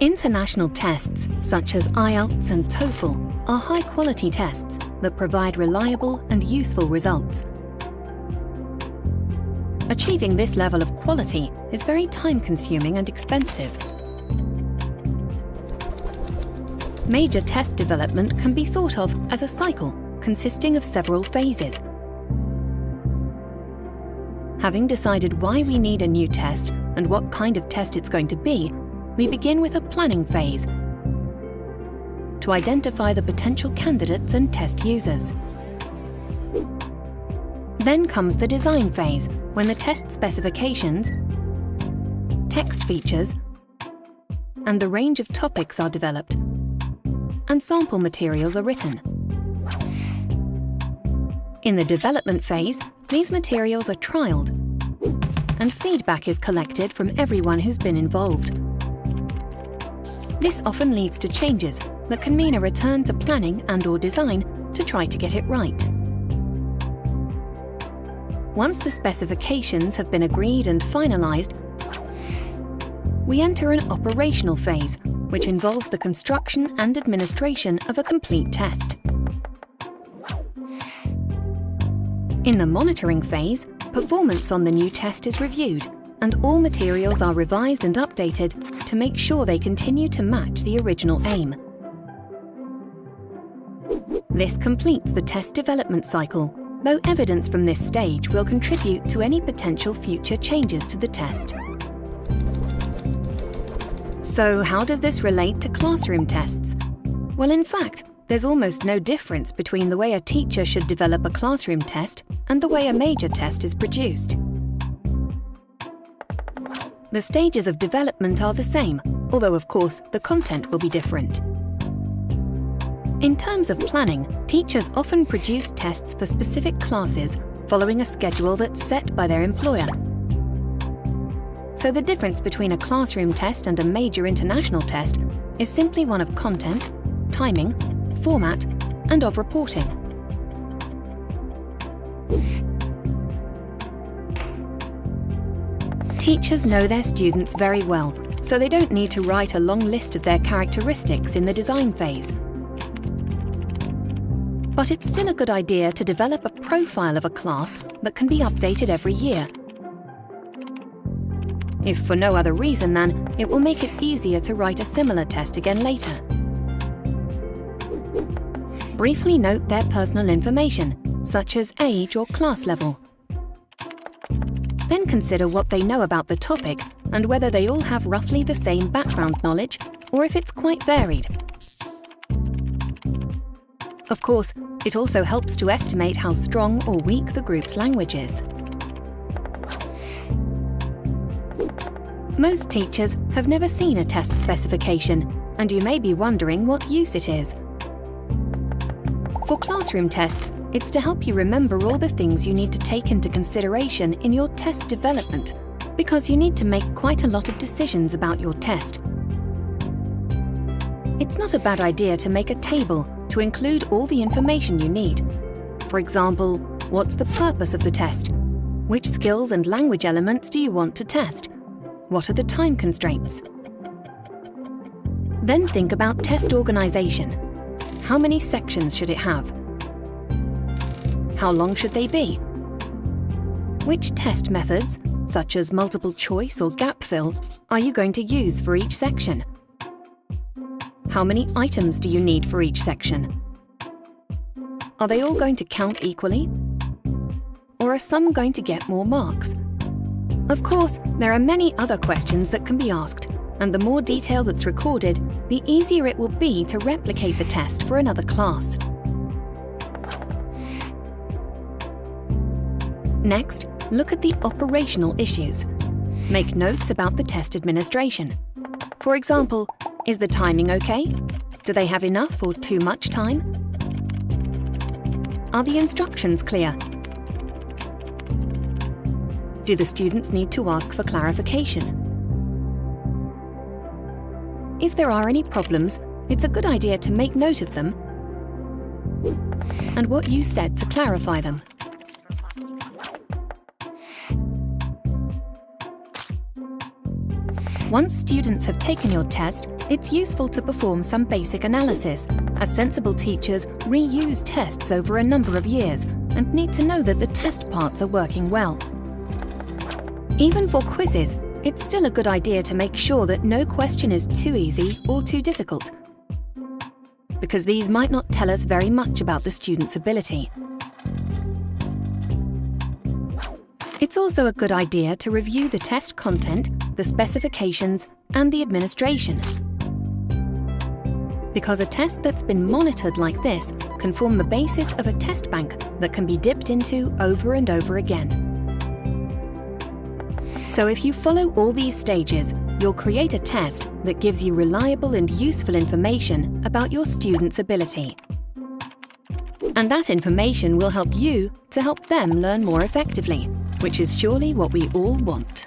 International tests, such as IELTS and TOEFL, are high-quality tests that provide reliable and useful results. Achieving this level of quality is very time-consuming and expensive. Major test development can be thought of as a cycle consisting of several phases. Having decided why we need a new test and what kind of test it's going to be, we begin with a planning phase to identify the potential candidates and test users. Then comes the design phase, when the test specifications, text features, and the range of topics are developed, and sample materials are written. In the development phase, these materials are trialled, and feedback is collected from everyone who's been involved. This often leads to changes that can mean a return to planning and/or design to try to get it right. Once the specifications have been agreed and finalized, we enter an operational phase, which involves the construction and administration of a complete test. In the monitoring phase, performance on the new test is reviewed, and all materials are revised and updated to make sure they continue to match the original aim. This completes the test development cycle, though evidence from this stage will contribute to any potential future changes to the test. So how does this relate to classroom tests? Well, in fact, there's almost no difference between the way a teacher should develop a classroom test and the way a major test is produced. The stages of development are the same, although of course the content will be different. In terms of planning, teachers often produce tests for specific classes following a schedule that's set by their employer. So the difference between a classroom test and a major international test is simply one of content, timing, format, and of reporting. Teachers know their students very well, so they don't need to write a long list of their characteristics in the design phase. But it's still a good idea to develop a profile of a class that can be updated every year. If for no other reason than it will make it easier to write a similar test again later. Briefly note their personal information, such as age or class level. Then consider what they know about the topic and whether they all have roughly the same background knowledge or if it's quite varied. Of course, it also helps to estimate how strong or weak the group's language is. Most teachers have never seen a test specification, and you may be wondering what use it is. For classroom tests, it's to help you remember all the things you need to take into consideration in your test development, because you need to make quite a lot of decisions about your test. It's not a bad idea to make a table to include all the information you need. For example, what's the purpose of the test? Which skills and language elements do you want to test? What are the time constraints? Then think about test organization. How many sections should it have? How long should they be? Which test methods, such as multiple choice or gap fill, are you going to use for each section? How many items do you need for each section? Are they all going to count equally? Or are some going to get more marks? Of course, there are many other questions that can be asked, and the more detail that's recorded, the easier it will be to replicate the test for another class. Next, look at the operational issues. Make notes about the test administration. For example, is the timing okay? Do they have enough or too much time? Are the instructions clear? Do the students need to ask for clarification? If there are any problems, it's a good idea to make note of them and what you said to clarify them. Once students have taken your test, It's useful to perform some basic analysis, as sensible teachers reuse tests over a number of years and need to know that the test parts are working well. Even for quizzes, it's still a good idea to make sure that no question is too easy or too difficult, because these might not tell us very much about the student's ability. It's also a good idea to review the test content, the specifications, and the administration, because a test that's been monitored like this can form the basis of a test bank that can be dipped into over and over again. So if you follow all these stages, you'll create a test that gives you reliable and useful information about your student's ability. And that information will help you to help them learn more effectively, which is surely what we all want.